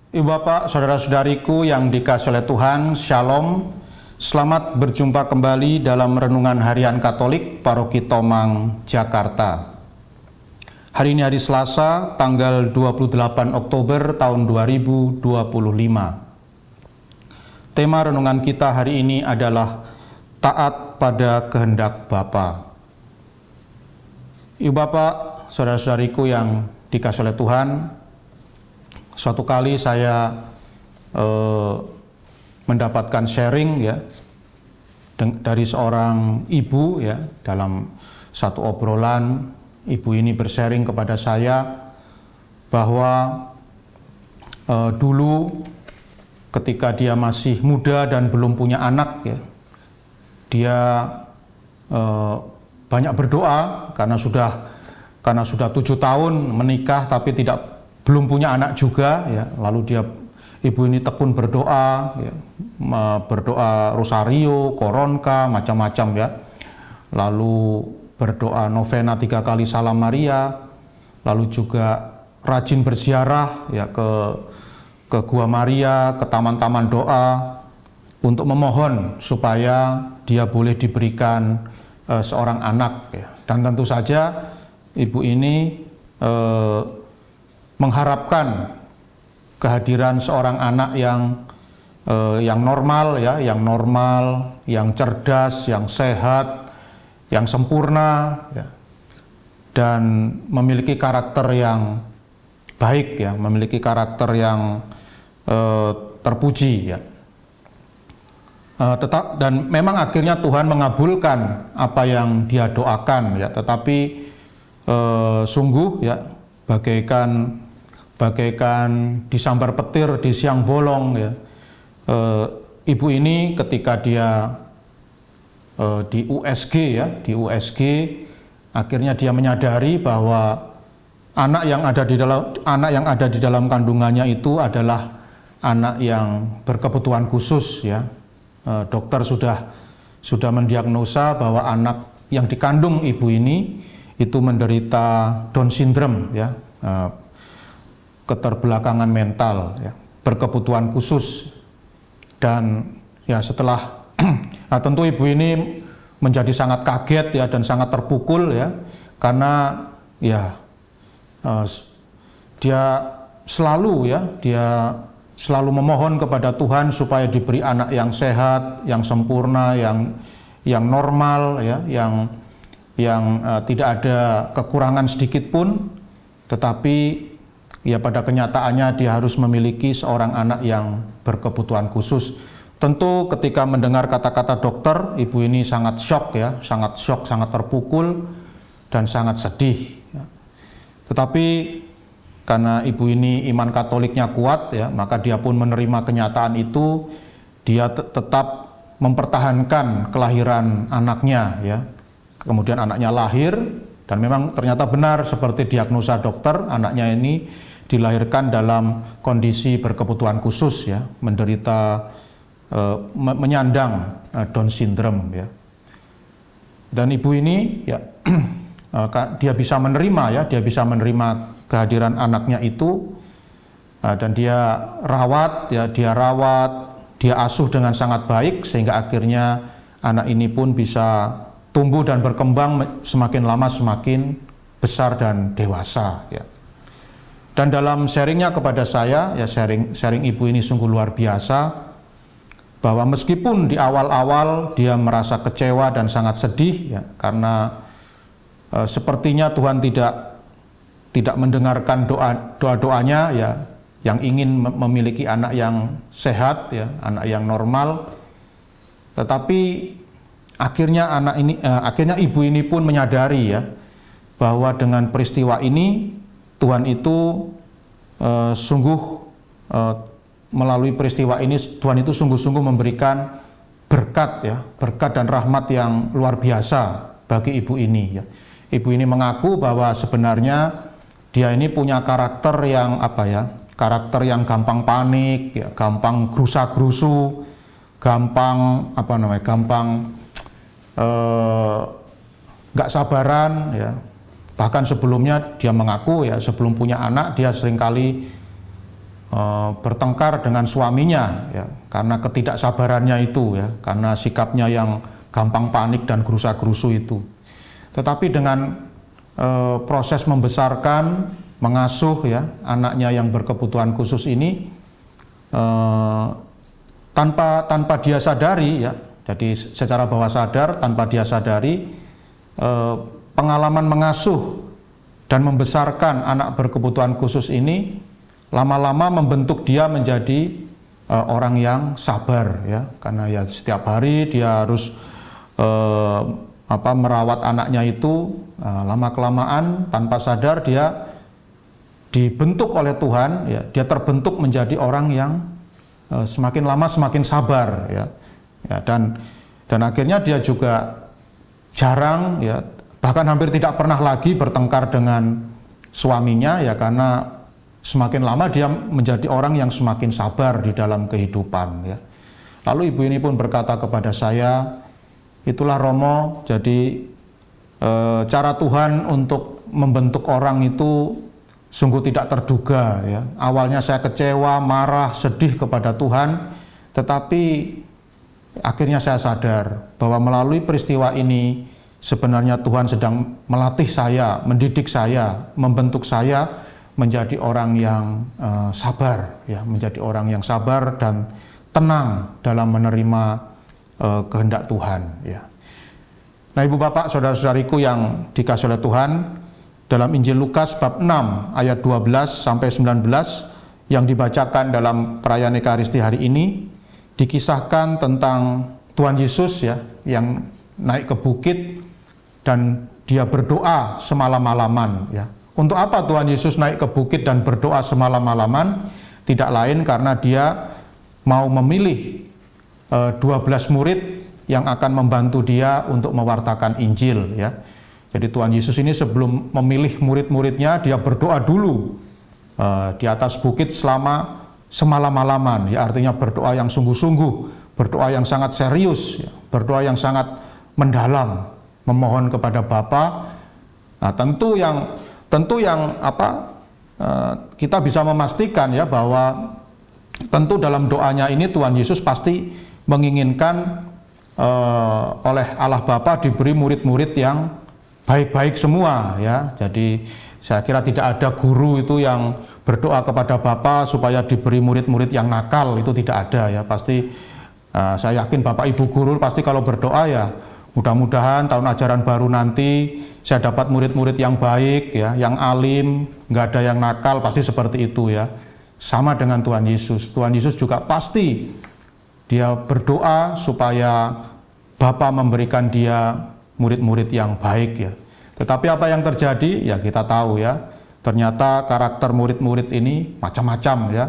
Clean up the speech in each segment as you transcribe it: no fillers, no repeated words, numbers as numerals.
Ibu Bapak, saudara-saudariku yang dikasihi oleh Tuhan, Shalom. Selamat berjumpa kembali dalam Renungan Harian Katolik Paroki Tomang, Jakarta. Hari ini hari Selasa, tanggal 28 Oktober tahun 2025. Tema renungan kita hari ini adalah taat pada kehendak Bapa. Ibu Bapak, saudara-saudariku yang dikasihi oleh Tuhan, suatu kali saya mendapatkan sharing ya dari seorang ibu ya, dalam satu obrolan ibu ini bersharing kepada saya bahwa dulu ketika dia masih muda dan belum punya anak ya, dia banyak berdoa karena sudah 7 tahun menikah tapi belum punya anak juga ya. Lalu ibu ini tekun berdoa ya, berdoa rosario, koronka, macam-macam ya. Lalu berdoa novena 3 kali Salam Maria, lalu juga rajin berziarah ya ke Gua Maria, ke taman-taman doa untuk memohon supaya dia boleh diberikan seorang anak ya. Dan tentu saja ibu ini mengharapkan kehadiran seorang anak yang normal ya, yang cerdas, yang sehat, yang sempurna ya, dan memiliki karakter yang baik ya, memiliki karakter yang terpuji ya. Dan memang akhirnya Tuhan mengabulkan apa yang dia doakan ya, tetapi sungguh ya bagaikan disambar petir di siang bolong ya. Ibu ini ketika dia di USG ya, akhirnya dia menyadari bahwa anak yang ada di dalam kandungannya itu adalah anak yang berkebutuhan khusus ya. Dokter sudah mendiagnosa bahwa anak yang dikandung ibu ini itu menderita Down syndrome ya, keterbelakangan mental ya, berkebutuhan khusus. Dan ya setelah tentu ibu ini menjadi sangat kaget ya dan sangat terpukul ya, karena ya dia selalu memohon kepada Tuhan supaya diberi anak yang sehat, yang sempurna, yang normal ya, yang tidak ada kekurangan sedikit pun, tetapi ya pada kenyataannya dia harus memiliki seorang anak yang berkebutuhan khusus. Tentu ketika mendengar kata-kata dokter, ibu ini sangat shock ya, sangat terpukul dan sangat sedih ya. Tetapi karena ibu ini iman Katoliknya kuat ya, maka dia pun menerima kenyataan itu. Dia tetap mempertahankan kelahiran anaknya ya. Kemudian anaknya lahir dan memang ternyata benar seperti diagnosa dokter, anaknya ini dilahirkan dalam kondisi berkebutuhan khusus ya, menyandang Down syndrome ya. Dan ibu ini ya dia bisa menerima kehadiran anaknya itu, dan dia rawat, dia asuh dengan sangat baik sehingga akhirnya anak ini pun bisa tumbuh dan berkembang semakin lama semakin besar dan dewasa ya. Dan dalam sharingnya kepada saya ya, sharing ibu ini sungguh luar biasa, bahwa meskipun di awal-awal dia merasa kecewa dan sangat sedih ya, karena sepertinya Tuhan tidak mendengarkan doa-doanya ya, yang ingin memiliki anak yang sehat ya, anak yang normal. Tetapi akhirnya ibu ini pun menyadari ya, bahwa dengan peristiwa ini Tuhan itu melalui peristiwa ini Tuhan itu sungguh-sungguh memberikan berkat dan rahmat yang luar biasa bagi ibu ini ya. Ibu ini mengaku bahwa sebenarnya dia ini punya karakter yang karakter yang gampang panik ya, gampang gerusa-gerusu, gampang nggak sabaran ya. Bahkan sebelumnya dia mengaku ya, sebelum punya anak dia seringkali bertengkar dengan suaminya ya, karena ketidaksabarannya itu ya, karena sikapnya yang gampang panik dan gerusa-gerusu itu. Tetapi dengan proses membesarkan, mengasuh ya anaknya yang berkebutuhan khusus ini, tanpa dia sadari ya, jadi secara bawah sadar tanpa dia sadari, pengalaman mengasuh dan membesarkan anak berkebutuhan khusus ini lama-lama membentuk dia menjadi orang yang sabar ya, karena ya setiap hari dia harus merawat anaknya itu, lama-kelamaan tanpa sadar dia dibentuk oleh Tuhan ya, dia terbentuk menjadi orang yang semakin lama semakin sabar ya, dan akhirnya dia juga jarang ya, bahkan hampir tidak pernah lagi bertengkar dengan suaminya ya, karena semakin lama dia menjadi orang yang semakin sabar di dalam kehidupan ya. Lalu ibu ini pun berkata kepada saya, itulah Romo, jadi cara Tuhan untuk membentuk orang itu sungguh tidak terduga ya. Awalnya saya kecewa, marah, sedih kepada Tuhan, tetapi akhirnya saya sadar bahwa melalui peristiwa ini sebenarnya Tuhan sedang melatih saya, mendidik saya, membentuk saya menjadi orang yang sabar ya, menjadi orang yang sabar dan tenang dalam menerima kehendak Tuhan ya. Nah, Ibu Bapak, saudara-saudariku yang dikasihi oleh Tuhan, dalam Injil Lukas bab 6 ayat 12 sampai 19 yang dibacakan dalam perayaan Ekaristi hari ini, dikisahkan tentang Tuhan Yesus ya, yang naik ke bukit dan dia berdoa semalam-malaman ya. Untuk apa Tuhan Yesus naik ke bukit dan berdoa semalam-malaman? Tidak lain karena dia mau memilih 12 murid yang akan membantu dia untuk mewartakan Injil ya. Jadi Tuhan Yesus ini sebelum memilih murid-muridnya, dia berdoa dulu di atas bukit selama semalam-malaman ya, artinya berdoa yang sungguh-sungguh, berdoa yang sangat serius ya, berdoa yang sangat mendalam, memohon kepada Bapa. Nah, tentu yang kita bisa memastikan ya, bahwa tentu dalam doanya ini Tuhan Yesus pasti menginginkan oleh Allah Bapa diberi murid-murid yang baik-baik semua ya. Jadi saya kira tidak ada guru itu yang berdoa kepada Bapa supaya diberi murid-murid yang nakal, itu tidak ada ya. Pasti saya yakin Bapak Ibu guru pasti kalau berdoa ya, mudah-mudahan tahun ajaran baru nanti saya dapat murid-murid yang baik ya, yang alim, nggak ada yang nakal, pasti seperti itu ya. Sama dengan Tuhan Yesus. Tuhan Yesus juga pasti dia berdoa supaya Bapa memberikan dia murid-murid yang baik ya. Tetapi apa yang terjadi ya kita tahu ya. Ternyata karakter murid-murid ini macam-macam ya.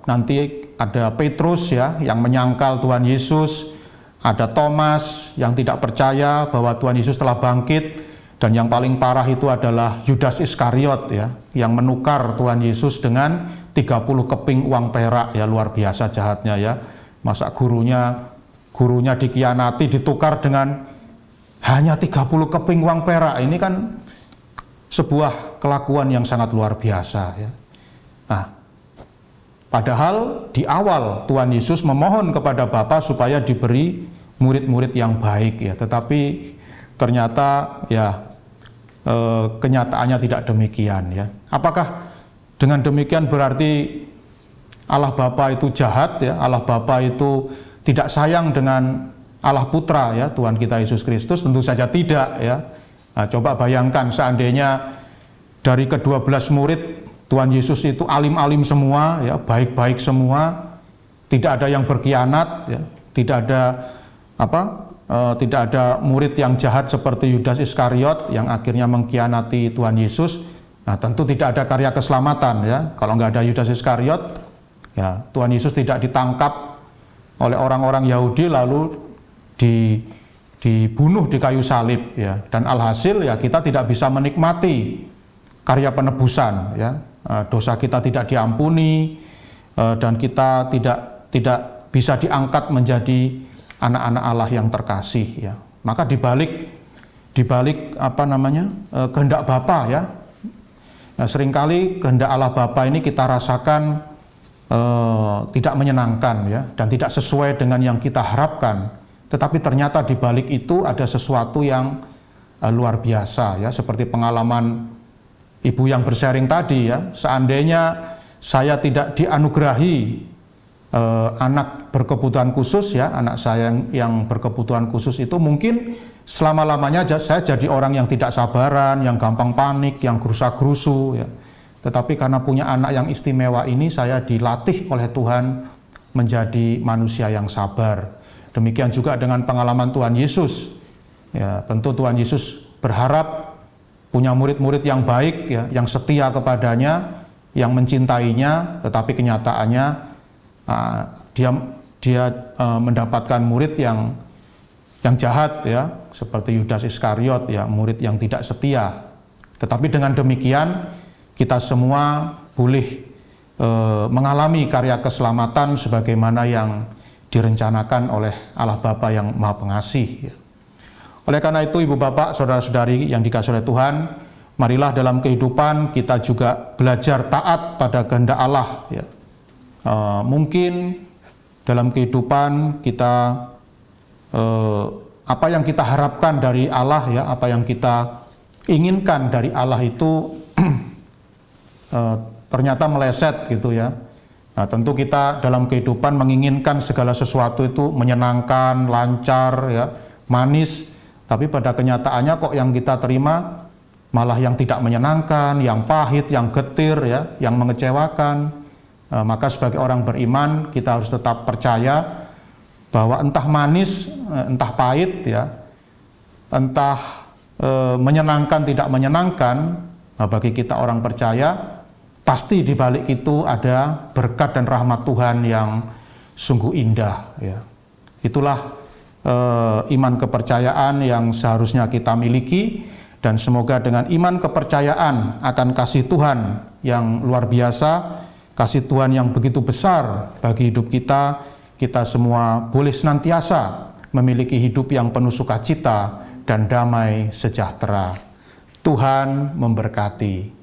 Nanti ada Petrus ya yang menyangkal Tuhan Yesus. Ada Thomas yang tidak percaya bahwa Tuhan Yesus telah bangkit, dan yang paling parah itu adalah Yudas Iskariot ya, yang menukar Tuhan Yesus dengan 30 keping uang perak ya, luar biasa jahatnya ya. Masa gurunya dikhianati, ditukar dengan hanya 30 keping uang perak, ini kan sebuah kelakuan yang sangat luar biasa ya. Nah, padahal di awal Tuhan Yesus memohon kepada Bapa supaya diberi murid-murid yang baik ya, tetapi ternyata ya kenyataannya tidak demikian ya. Apakah dengan demikian berarti Allah Bapa itu jahat ya? Allah Bapa itu tidak sayang dengan Allah Putra ya, Tuhan kita Yesus Kristus? Tentu saja tidak ya. Nah, coba bayangkan seandainya dari ke-12 murid Tuhan Yesus itu alim-alim semua ya, baik-baik semua, tidak ada yang berkhianat ya, tidak ada murid yang jahat seperti Yudas Iskariot yang akhirnya mengkhianati Tuhan Yesus. Nah, tentu tidak ada karya keselamatan ya. Kalau nggak ada Yudas Iskariot ya, Tuhan Yesus tidak ditangkap oleh orang-orang Yahudi lalu dibunuh di kayu salib ya, dan alhasil ya kita tidak bisa menikmati karya penebusan ya. Dosa kita tidak diampuni dan kita tidak bisa diangkat menjadi anak-anak Allah yang terkasih ya. Maka dibalik kehendak Bapa ya, Nah, seringkali kehendak Allah Bapa ini kita rasakan tidak menyenangkan ya, dan tidak sesuai dengan yang kita harapkan. Tetapi ternyata di balik itu ada sesuatu yang luar biasa ya, seperti pengalaman ibu yang bersharing tadi ya. Seandainya saya tidak dianugerahi anak berkebutuhan khusus ya, anak saya yang berkebutuhan khusus itu mungkin selama-lamanya saya jadi orang yang tidak sabaran, yang gampang panik, yang gerusa-gerusu ya. Tetapi karena punya anak yang istimewa ini, saya dilatih oleh Tuhan menjadi manusia yang sabar. Demikian juga dengan pengalaman Tuhan Yesus. Ya, tentu Tuhan Yesus berharap punya murid-murid yang baik ya, yang setia kepadanya, yang mencintainya, tetapi kenyataannya dia mendapatkan murid yang jahat ya, seperti Yudas Iskariot ya, murid yang tidak setia. Tetapi dengan demikian kita semua boleh mengalami karya keselamatan sebagaimana yang direncanakan oleh Allah Bapa yang Maha Pengasih. Oleh karena itu, Ibu Bapak, Saudara-saudari yang dikasihi oleh Tuhan, marilah dalam kehidupan kita juga belajar taat pada kehendak Allah. Ya. Mungkin dalam kehidupan kita apa yang kita harapkan dari Allah ya, apa yang kita inginkan dari Allah itu ternyata meleset gitu ya. Nah, tentu kita dalam kehidupan menginginkan segala sesuatu itu menyenangkan, lancar, ya, manis. Tapi pada kenyataannya kok yang kita terima malah yang tidak menyenangkan, yang pahit, yang getir, ya, yang mengecewakan. Maka sebagai orang beriman kita harus tetap percaya bahwa entah manis, entah pahit, ya, entah menyenangkan, tidak menyenangkan, bagi kita orang percaya, pasti di balik itu ada berkat dan rahmat Tuhan yang sungguh indah. Ya. Itulah iman kepercayaan yang seharusnya kita miliki, dan semoga dengan iman kepercayaan akan kasih Tuhan yang luar biasa, kasih Tuhan yang begitu besar bagi hidup kita, kita semua boleh senantiasa memiliki hidup yang penuh sukacita dan damai sejahtera. Tuhan memberkati.